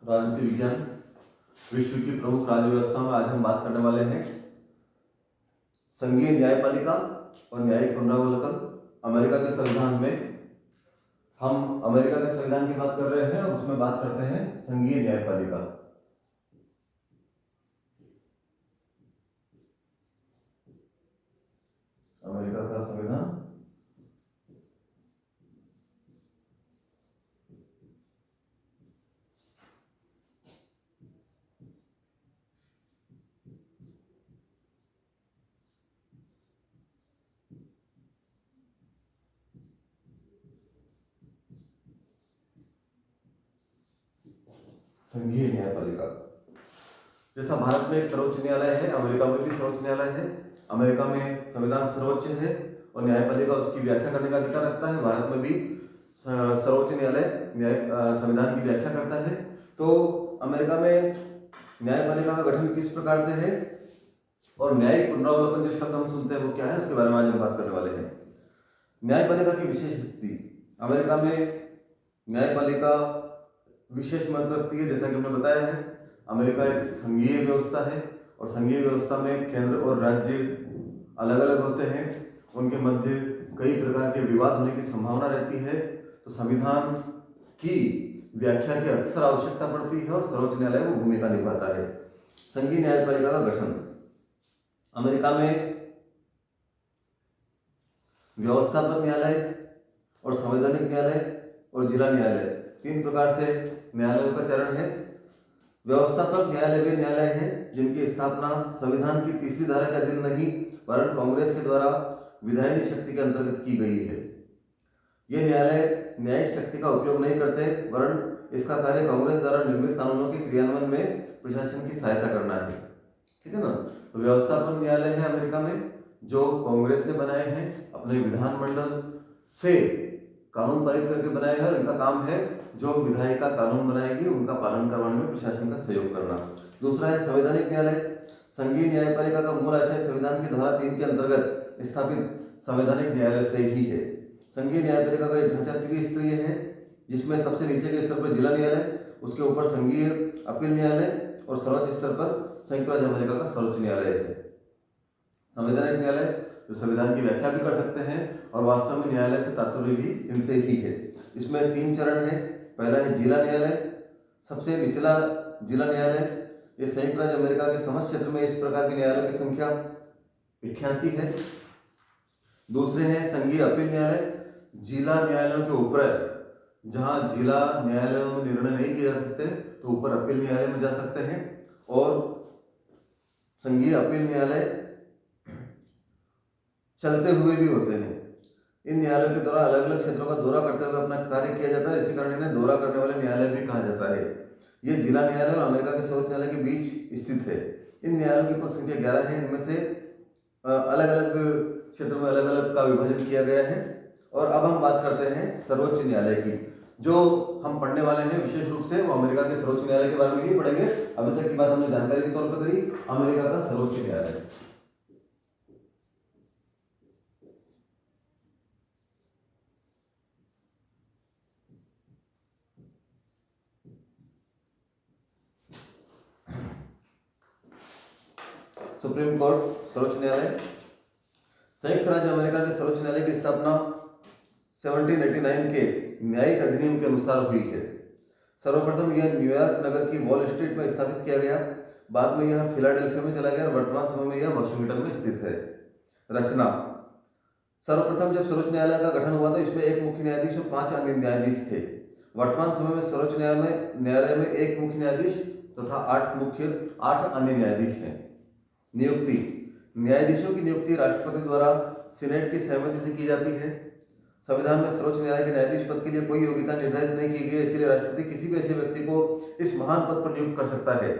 राजनीति विज्ञान विश्व की प्रमुख राज्य व्यवस्था में आज हम बात करने वाले हैं संघीय न्यायपालिका और न्यायिक पुनरावलोकन। अमेरिका के संविधान में हम अमेरिका के संविधान की बात कर रहे हैं और उसमें बात करते हैं संघीय न्यायपालिका। अमेरिका का संविधान संघीय न्यायपालिका। जैसा भारत में एक सर्वोच्च न्यायालय है, अमेरिका में भी सर्वोच्च न्यायालय है। अमेरिका में संविधान सर्वोच्च है और न्यायपालिका उसकी व्याख्या करने का अधिकार रखता है। भारत में भी सर्वोच्च न्यायालय संविधान की व्याख्या करता है। तो अमेरिका में न्यायपालिका का गठन किस प्रकार से है और न्यायिक पुनरावलोकन जो शब्द हम सुनते हैं वो क्या है, उसके बारे में आज हम बात करने वाले हैं। न्यायपालिका की विशेष स्थिति। अमेरिका में न्यायपालिका विशेष महत्व रखती है। जैसा कि हमने बताया है, अमेरिका एक संघीय व्यवस्था है और संघीय व्यवस्था में केंद्र और राज्य अलग अलग होते हैं। उनके मध्य कई प्रकार के विवाद होने की संभावना रहती है। तो संविधान की व्याख्या की अक्सर आवश्यकता पड़ती है और सर्वोच्च न्यायालय वो भूमिका निभाता है। संघीय न्यायपालिका का गठन। अमेरिका में व्यवस्थापक न्यायालय और संवैधानिक न्यायालय और जिला न्यायालय, तीन प्रकार से न्यायालयों का चरण है। व्यवस्थापक न्यायालय वे न्यायालय हैं जिनकी स्थापना संविधान की 3री धारा के अधीन नहीं वरन कांग्रेस के द्वारा विधायी शक्ति के अंतर्गत की गई है। ये न्यायालय न्यायिक शक्ति का उपयोग नहीं करते वरन इसका कार्य कांग्रेस द्वारा निर्मित कानूनों के क्रियान्वयन में प्रशासन की सहायता करना है। ठीक है ना। तो व्यवस्थापक न्यायालय है अमेरिका में जो कांग्रेस ने बनाए हैं, अपने विधानमंडल से कानून पारित करके बनाए हैं और इनका काम है जो विधायिका कानून बनाएगी उनका पालन करवाने में प्रशासन का सहयोग करना। दूसरा है संवैधानिक न्यायालय। संघीय न्यायपालिका का मूल आशय संविधान की धारा 3 के अंतर्गत स्थापित संवैधानिक न्यायालय से ही है। संघीय न्यायपालिका का एक ढांचा त्रिस्तरीय है जिसमें सबसे नीचे के स्तर पर जिला न्यायालय, उसके ऊपर संघीय अपील न्यायालय और सर्वोच्च स्तर पर संयुक्त राज्य अमेरिका का सर्वोच्च न्यायालय है। संवैधानिक न्यायालय जो संविधान की व्याख्या भी कर सकते हैं और वास्तव में न्यायालय से तात्पर्य भी इनसे ही है। इसमें 3 चरण है। पहला है जिला न्यायालय, सबसे निचला जिला न्यायालय। ये संयुक्त राज्य अमेरिका के समस्त क्षेत्र में इस प्रकार के न्यायालयों की संख्या 88 है। दूसरे हैं संघीय अपील न्यायालय। जिला न्यायालयों के ऊपर जहां जिला न्यायालयों में निर्णय नहीं किए जा सकते तो ऊपर अपील न्यायालय में जा सकते हैं। और संघीय अपील न्यायालय चलते हुए भी होते हैं। इन न्यायालयों के द्वारा अलग अलग क्षेत्रों का दौरा करते हुए अपना कार्य किया जाता है, इसी कारण इन्हें दौरा करने वाले न्यायालय भी कहा जाता है। ये जिला न्यायालय और अमेरिका के सर्वोच्च न्यायालय के बीच स्थित है। इन न्यायालयों की कुल संख्या 11 है। इनमें से अलग अलग क्षेत्रों में अलग अलग का विभाजन किया गया है। और अब हम बात करते हैं सर्वोच्च न्यायालय की। जो हम पढ़ने वाले हैं विशेष रूप से वो अमेरिका के सर्वोच्च न्यायालय के बारे में ही पढ़ेंगे। अभी तक की बात हमने जानकारी के तौर पर करी अमेरिका का सर्वोच्च न्यायालय। सुप्रीम कोर्ट, सर्वोच्च न्यायालय। संयुक्त राज्य अमेरिका के सर्वोच्च न्यायालय की स्थापना 1789 के न्यायिक अधिनियम के अनुसार हुई है। सर्वप्रथम यह न्यूयॉर्क नगर की वॉल स्ट्रीट में स्थापित किया गया। बाद में यह फिलाडेल्फिया में चला गया और वर्तमान समय में यह वाशिंगटन में स्थित है। रचना। सर्वप्रथम जब सर्वोच्च न्यायालय का गठन हुआ तो इसमें एक मुख्य न्यायाधीश और 5 अन्य न्यायाधीश थे। वर्तमान समय में सर्वोच्च न्यायालय में एक मुख्य न्यायाधीश तथा 8 अन्य न्यायाधीश हैं। नियुक्ति। न्यायाधीशों की नियुक्ति राष्ट्रपति द्वारा सीनेट की सहमति से की जाती है। संविधान में सर्वोच्च न्यायालय के न्यायाधीश पद के लिए कोई योग्यता निर्धारित नहीं की गई। इसके लिए राष्ट्रपति किसी भी ऐसे व्यक्ति को इस महान पद पर नियुक्त कर सकता है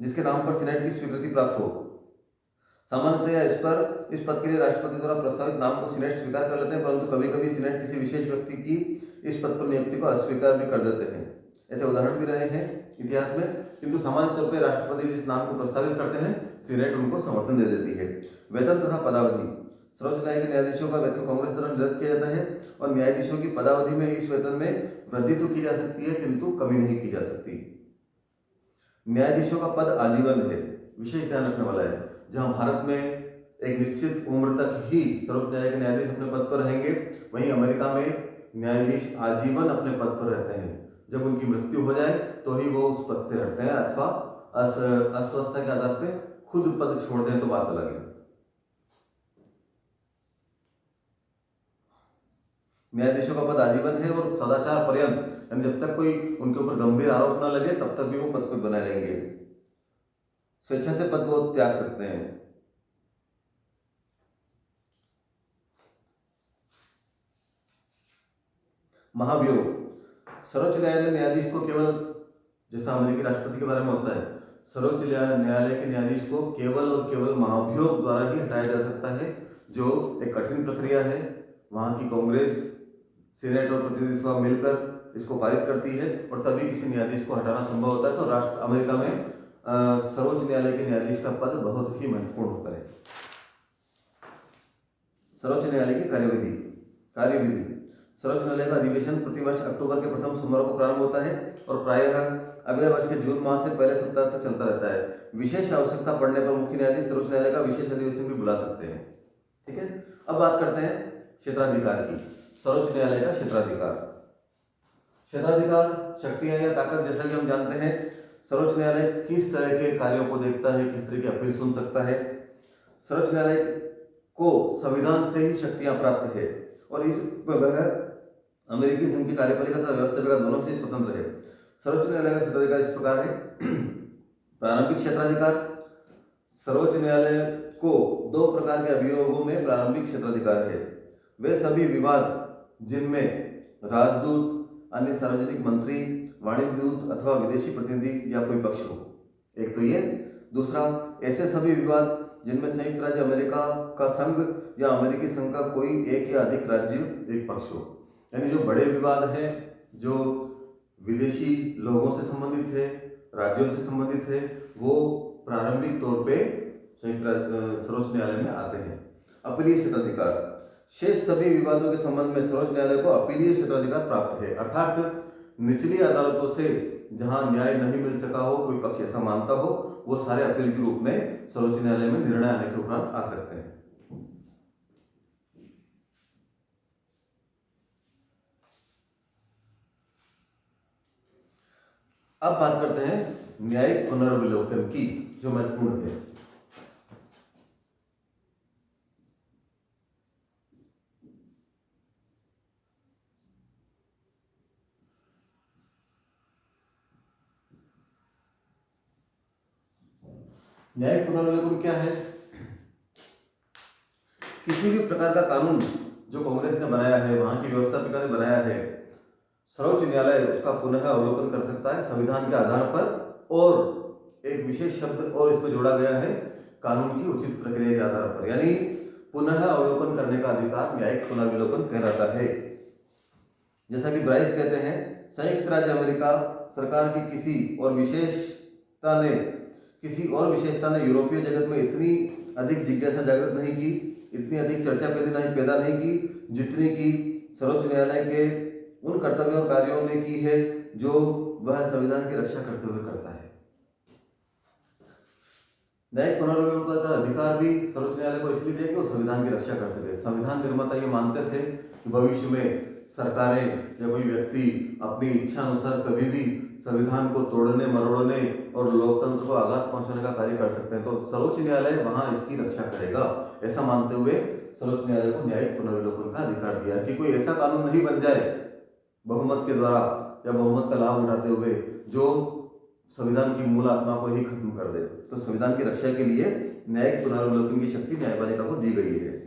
जिसके नाम पर सीनेट की स्वीकृति प्राप्त हो। सामान्यतः इस पद के लिए राष्ट्रपति द्वारा प्रस्तावित नाम को सीनेट स्वीकार कर लेते हैं, परंतु कभी कभी सीनेट किसी विशेष व्यक्ति की इस पद पर नियुक्ति को अस्वीकार भी कर देते हैं। ऐसे उदाहरण भी रहे हैं इतिहास में, किंतु सामान्य तौर पर राष्ट्रपति जिस नाम को प्रस्तावित करते हैं सीनेट उनको समर्थन दे देती है। वेतन तथा पदावधि। सर्वोच्च न्यायालय के न्यायाधीशों का वेतन कांग्रेस द्वारा निर्धारित किया जाता है और न्यायाधीशों की पदावधि में इस वेतन में वृद्धि तो की जा सकती है किंतु कमी नहीं की जा सकती। न्यायाधीशों का पद आजीवन है, विशेष ध्यान रखने वाला है। जहां भारत में एक निश्चित उम्र तक ही सर्वोच्च न्यायालय के न्यायाधीश अपने पद पर रहेंगे, वहीं अमेरिका में न्यायाधीश आजीवन अपने पद पर रहते हैं। जब उनकी मृत्यु हो जाए तो ही वो उस पद से हटते हैं, अथवा अस्वस्थता के आधार पर खुद पद छोड़ दें तो बात अलग है। न्यायाधीशों का पद आजीवन है और सदाचार पर्यंत, यानी जब तक कोई उनके ऊपर गंभीर आरोप न लगे तब तक भी वो पद पर बने रहेंगे। स्वेच्छा से पद वो त्याग सकते हैं। महाभियोग, सर्वोच्च न्यायालय में न्यायाधीश को केवल, जैसा अमेरिकी राष्ट्रपति के बारे में होता है, सर्वोच्च न्यायालय के न्यायाधीश को केवल और केवल महाभियोग द्वारा ही हटाया जा सकता है, जो एक कठिन प्रक्रिया है। वहाँ की कांग्रेस, सीनेट और प्रतिनिधि सभा मिलकर इसको पारित करती है और तभी किसी न्यायाधीश को हटाना संभव होता है। तो अमेरिका में सर्वोच्च न्यायालय के न्यायाधीश का पद बहुत ही महत्वपूर्ण होता है। सर्वोच्च न्यायालय की कार्यविधि। सर्वोच्च न्यायालय का अधिवेशन प्रतिवर्ष अक्टूबर के प्रथम सोमवार को प्रारंभ होता है और प्रायः अगले वर्ष के जून माह से पहले सप्ताह तक चलता रहता है। विशेष आवश्यकता पड़ने पर मुख्य न्यायाधीश सर्वोच्च न्यायालय का विशेष अधिवेशन भी बुला सकते हैं। ठीक है, अब बात करते हैं क्षेत्राधिकार की। सर्वोच्च न्यायालय का क्षेत्राधिकार शक्तियां या ताकत, जैसा कि हम जानते हैं सर्वोच्च न्यायालय किस तरह के कार्यों को देखता है, किस तरह की अपील सुन सकता है। सर्वोच्च न्यायालय को संविधान से ही शक्तियां प्राप्त है और इस वह अमेरिकी संघ की कार्यपालिका तथा व्यवस्थापिका दोनों से स्वतंत्र है। सर्वोच्च न्यायालय का क्षेत्राधिकार इस प्रकार है। प्रारंभिक क्षेत्राधिकार, सर्वोच्च न्यायालय को दो प्रकार के अभियोगों में प्रारंभिक क्षेत्राधिकार है। वे सभी विवाद जिनमें राजदूत, अन्य सार्वजनिक मंत्री, वाणिज्य दूत अथवा विदेशी प्रतिनिधि या कोई पक्ष हो, एक तो ये। दूसरा, ऐसे सभी विवाद जिनमें संयुक्त राज्य अमेरिका का संघ या अमेरिकी संघ का कोई एक या अधिक राज्य एक पक्ष हो। यानी जो बड़े विवाद हैं, जो विदेशी लोगों से संबंधित है, राज्यों से संबंधित है, वो प्रारंभिक तौर पे सर्वोच्च न्यायालय में आते हैं। अपीलीय क्षेत्राधिकार, शेष सभी विवादों के संबंध में सर्वोच्च न्यायालय को अपीलीय क्षेत्राधिकार प्राप्त है, अर्थात निचली अदालतों से जहां न्याय नहीं मिल सका हो, कोई पक्ष ऐसा मानता हो, वो सारे अपील के रूप में सर्वोच्च न्यायालय में निर्णय आने के उपरांत आ सकते हैं। अब बात करते हैं न्यायिक पुनर्विलोकन की, जो महत्वपूर्ण है। न्यायिक पुनर्विलोकन क्या है? किसी भी प्रकार का कानून जो कांग्रेस ने बनाया है, वहां की व्यवस्थापिका ने बनाया है, सर्वोच्च न्यायालय उसका पुनः अवलोकन कर सकता है संविधान के आधार पर। और एक विशेष शब्द और इसमें जोड़ा गया है, कानून की उचित प्रक्रिया के आधार पर, यानी पुनः अवलोकन करने का अधिकार न्यायिक पुनर्विलोकन कहलाता है। जैसा कि ब्राइस कहते हैं, संयुक्त राज्य अमेरिका सरकार की किसी और विशेषता ने यूरोपीय जगत में इतनी अधिक जिज्ञासा जागृत नहीं की, इतनी अधिक चर्चा पैदा नहीं की, जितनी की सर्वोच्च न्यायालय के उन कर्तव्यों और कार्यों ने की है जो वह संविधान की रक्षा करते हुए करता है। न्यायिक पुनर्विलोकन का अधिकार भी सर्वोच्च न्यायालय को इसलिए दिया कि वो संविधान की रक्षा कर सके। संविधान निर्माता ये मानते थे कि भविष्य में सरकारें या कोई व्यक्ति अपनी इच्छा अनुसार कभी भी संविधान को तोड़ने, मरोड़ने और लोकतंत्र को आघात पहुंचाने का कार्य कर सकते हैं, तो सर्वोच्च न्यायालय वहां इसकी रक्षा करेगा। ऐसा मानते हुए सर्वोच्च न्यायालय को न्यायिक पुनर्विलोकन का अधिकार दिया कि कोई ऐसा कानून नहीं बन जाए बहुमत के द्वारा या बहुमत का लाभ उठाते हुए जो संविधान की मूल आत्मा को ही खत्म कर दे। तो संविधान की रक्षा के लिए न्यायिक पुनर्विलोकन की शक्ति न्यायपालिका को दी गई है।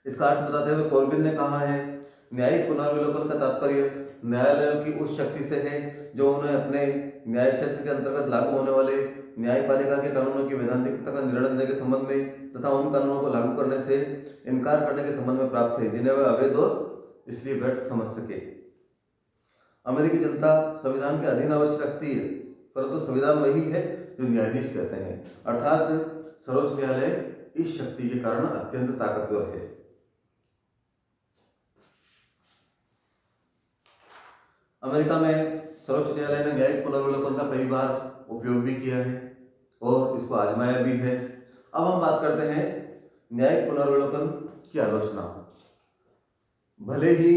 इसका अर्थ बताते हुए कॉर्बिन ने कहा है, न्यायिक पुनर्विलोकन का तात्पर्य न्यायालयों की उस शक्ति से है जो उन्हें अपने न्याय क्षेत्र के अंतर्गत लागू होने वाले न्यायपालिका के कानूनों की वैधानिकता का निर्णय लेने के संबंध में तथा उन कानूनों को लागू करने से इनकार करने के संबंध में प्राप्त है जिन्हें वह अवैध और इसलिए व्यर्थ समझ सके। अमेरिकी जनता संविधान के अधीन अवश्य रखती है, परंतु संविधान वही है जो न्यायाधीश कहते हैं, अर्थात सर्वोच्च न्यायालय इस शक्ति के कारण अत्यंत ताकतवर है। अमेरिका में सर्वोच्च न्यायालय ने न्यायिक पुनर्विलोकन का कई बार उपयोग भी किया है और इसको आजमाया भी है। अब हम बात करते हैं न्यायिक पुनर्विलोकन की आलोचना। भले ही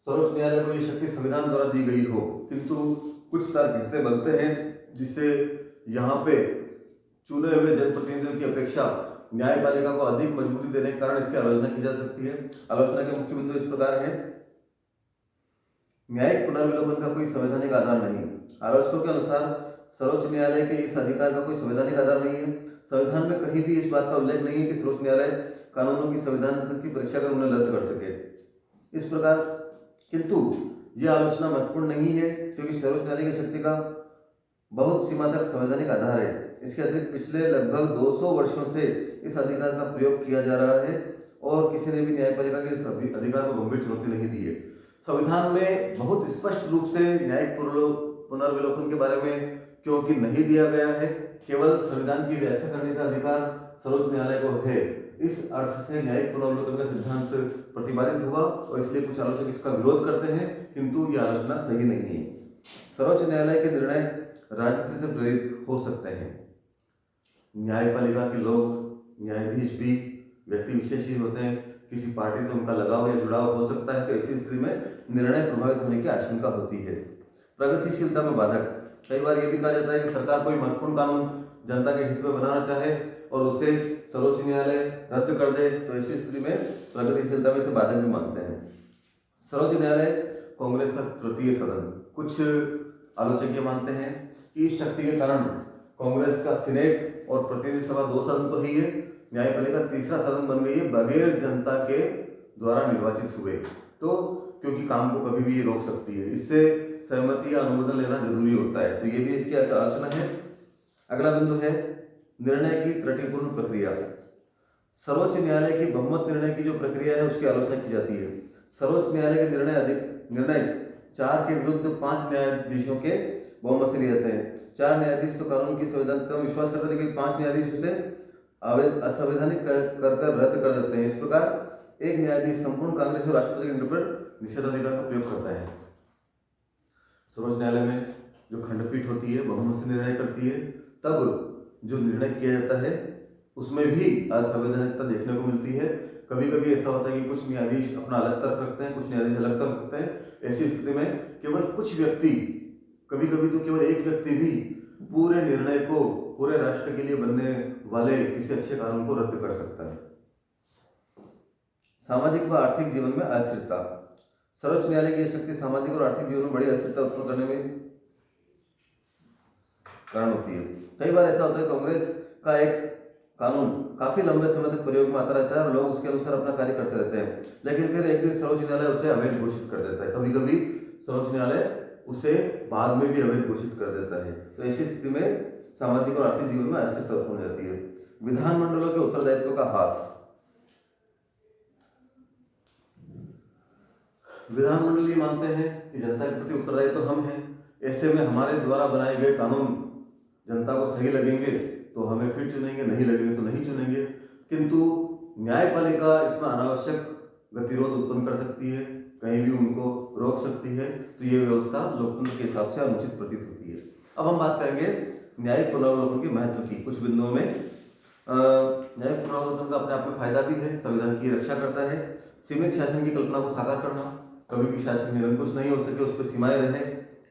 सर्वोच्च न्यायालय को ये शक्ति संविधान द्वारा दी गई हो, किंतु कुछ तर्क ऐसे बनते हैं जिससे यहाँ पे चुने हुए जनप्रतिनिधियों की अपेक्षा न्यायपालिका को अधिक मजबूती देने के कारण इसकी आलोचना की जा सकती है। आलोचना के मुख्य बिंदु इस प्रकार है। न्यायिक पुनर्विलोकन का कोई संवैधानिक आधार नहीं। आलोचकों के अनुसार सर्वोच्च न्यायालय के इस अधिकार का कोई संवैधानिक आधार नहीं है। संविधान में कहीं भी इस बात का उल्लेख नहीं है कि सर्वोच्च न्यायालय कानूनों की संविधान की परीक्षा कर उन्हें रद्द कर सके। इस प्रकार किंतु यह आलोचना महत्वपूर्ण नहीं है, क्योंकि सर्वोच्च न्यायालय की शक्ति का बहुत सीमा तक संवैधानिक आधार है। इसके अतिरिक्त पिछले लगभग 200 वर्षों से इस अधिकार का प्रयोग किया जा रहा है और किसी ने भी न्यायपालिका के इस अधिकार को गंभीर चुनौती नहीं दी है। संविधान में बहुत स्पष्ट रूप से न्यायिक पुनर्विलोकन के बारे में क्योंकि नहीं दिया गया है, केवल संविधान की व्याख्या करने का अधिकार सर्वोच्च न्यायालय को है। इस अर्थ से न्यायिक पुनर्विलोकन का सिद्धांत प्रतिपादित हुआ और इसलिए कुछ आलोचक इसका विरोध करते हैं, किंतु यह आलोचना सही नहीं है। सर्वोच्च न्यायालय के निर्णय राजनीति से प्रेरित हो सकते हैं। न्यायपालिका के लोग, न्यायाधीश भी व्यक्ति विशेष ही होते हैं, किसी पार्टी से उनका लगाव या जुड़ाव हो सकता है, तो ऐसी स्थिति में निर्णय प्रभावित होने की आशंका होती है। प्रगतिशीलता में बाधक। कई बार यह भी कहा जाता है कि सरकार कोई महत्वपूर्ण कानून जनता के हित में बनाना चाहे और उसे सर्वोच्च न्यायालय रद्द कर दे, तो ऐसी स्थिति में प्रगतिशीलता में से बाधक भी मानते हैं। सर्वोच्च न्यायालय कांग्रेस का तृतीय सदन। कुछ आलोचक ये मानते हैं कि इस शक्ति के कारण कांग्रेस का सीनेट और प्रतिनिधि सभा 2 सदन तो ही है, न्यायपालिका तीसरा सदन बन गई है बगैर जनता के द्वारा निर्वाचित हुए, तो क्योंकि काम को कभी भी रोक सकती है। इससे सहमति या अनुमोदन लेना जरूरी होता है, तो ये भी इसकी आलोचना है। अगला बिंदु है निर्णय की त्रुटिपूर्ण प्रक्रिया। सर्वोच्च न्यायालय की बहुमत निर्णय की जो प्रक्रिया है उसकी आलोचना की जाती है। सर्वोच्च न्यायालय के निर्णय 4 के विरुद्ध 5 न्यायाधीशों के बहुमत से लिए जाते हैं। 4 न्यायाधीश तो कानून की संवैधानिकता में विश्वास करते हैं, लेकिन 5 न्यायाधीश उसे असंवैधानिक कर रद्द कर देते हैं। इस प्रकार एक न्यायाधीश संपूर्ण कांग्रेस और राष्ट्रपति के निर्णय पर निषेधाधिकार का प्रयोग करता है। सर्वोच्च न्यायालय में जो खंडपीठ होती है बहुमत से निर्णय करती है, तब जो निर्णय किया जाता है उसमें भी असंवैधानिकता देखने को मिलती है। कभी कभी ऐसा होता है कि कुछ न्यायाधीश अपना अलग तर्क रखते हैं, कुछ न्यायाधीश अलग तर्क रखते हैं। ऐसी स्थिति में केवल कुछ व्यक्ति, कभी कभी तो केवल एक व्यक्ति भी पूरे निर्णय को पूरे राष्ट्र के लिए बनने वाले किसी अच्छे कानून को रद्द कर सकता है। सामाजिक व आर्थिक जीवन में अस्थिरता। सर्वोच्च न्यायालय की शक्ति सामाजिक और आर्थिक जीवन में बड़ी अस्थिरता उत्पन्न करने में कारण होती है। कई बार ऐसा होता है कांग्रेस का एक कानून काफी लंबे समय तक प्रयोग में आता रहता है और लोग उसके अनुसार अपना कार्य करते रहते हैं, लेकिन फिर एक दिन सर्वोच्च न्यायालय उसे अवैध घोषित कर देता है। कभी कभी सर्वोच्च न्यायालय उसे बाद में भी अवैध घोषित कर देता है, तो ऐसी स्थिति में सामाजिक और आर्थिक जीवन में अस्थिरता उत्पन्न हो जाती है। विधानमंडलों के उत्तरदायित्व का ह्रास। विधानमंडल ये मानते हैं कि जनता के प्रति उत्तरदायी तो हम हैं, ऐसे में हमारे द्वारा बनाए गए कानून जनता को सही लगेंगे तो हमें फिर चुनेंगे, नहीं लगेंगे तो नहीं चुनेंगे। किंतु न्यायपालिका इसमें अनावश्यक गतिरोध उत्पन्न कर सकती है, कहीं भी उनको रोक सकती है, तो ये व्यवस्था लोकतंत्र के हिसाब से अनुचित प्रतीत होती है। अब हम बात करेंगे न्यायिक पुनर्विलोकन के महत्व की। कुछ बिंदुओं में न्यायिक पुनर्विलोकन का अपने आप में फायदा भी है, संविधान की रक्षा करता है। सीमित शासन की कल्पना को साकार करना, कभी भी शासन निरंकुश नहीं हो सके, उस पर सीमाएं रहे,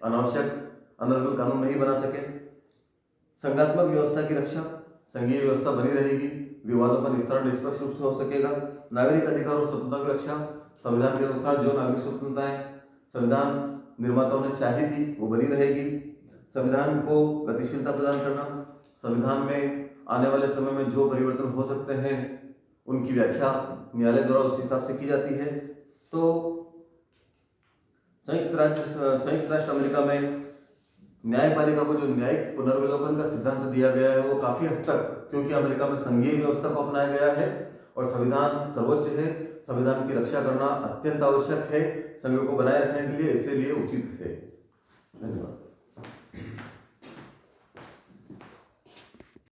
अनावश्यक अनर्गल कानून नहीं बना सके। संघात्मक व्यवस्था की रक्षा, संघीय व्यवस्था बनी रहेगी, विवादों का निस्तारण निष्पक्ष रूप से हो सकेगा। नागरिक अधिकार और स्वतंत्रता की रक्षा, संविधान के अनुसार जो नागरिक स्वतंत्रताएं संविधान निर्माताओं ने चाही थी वो बनी रहेगी। संविधान को गतिशीलता प्रदान करना, संविधान में आने वाले समय में जो परिवर्तन हो सकते हैं उनकी व्याख्या न्यायालय द्वारा उस हिसाब से की जाती है। तो संयुक्त राष्ट्र अमेरिका में न्यायपालिका को जो न्यायिक पुनर्विलोकन का सिद्धांत दिया गया है वो काफी हद तक, क्योंकि अमेरिका में संघीय व्यवस्था को अपनाया गया है और संविधान सर्वोच्च है, संविधान की रक्षा करना अत्यंत आवश्यक है संघ को बनाए रखने के लिए, इसलिए उचित है। धन्यवाद।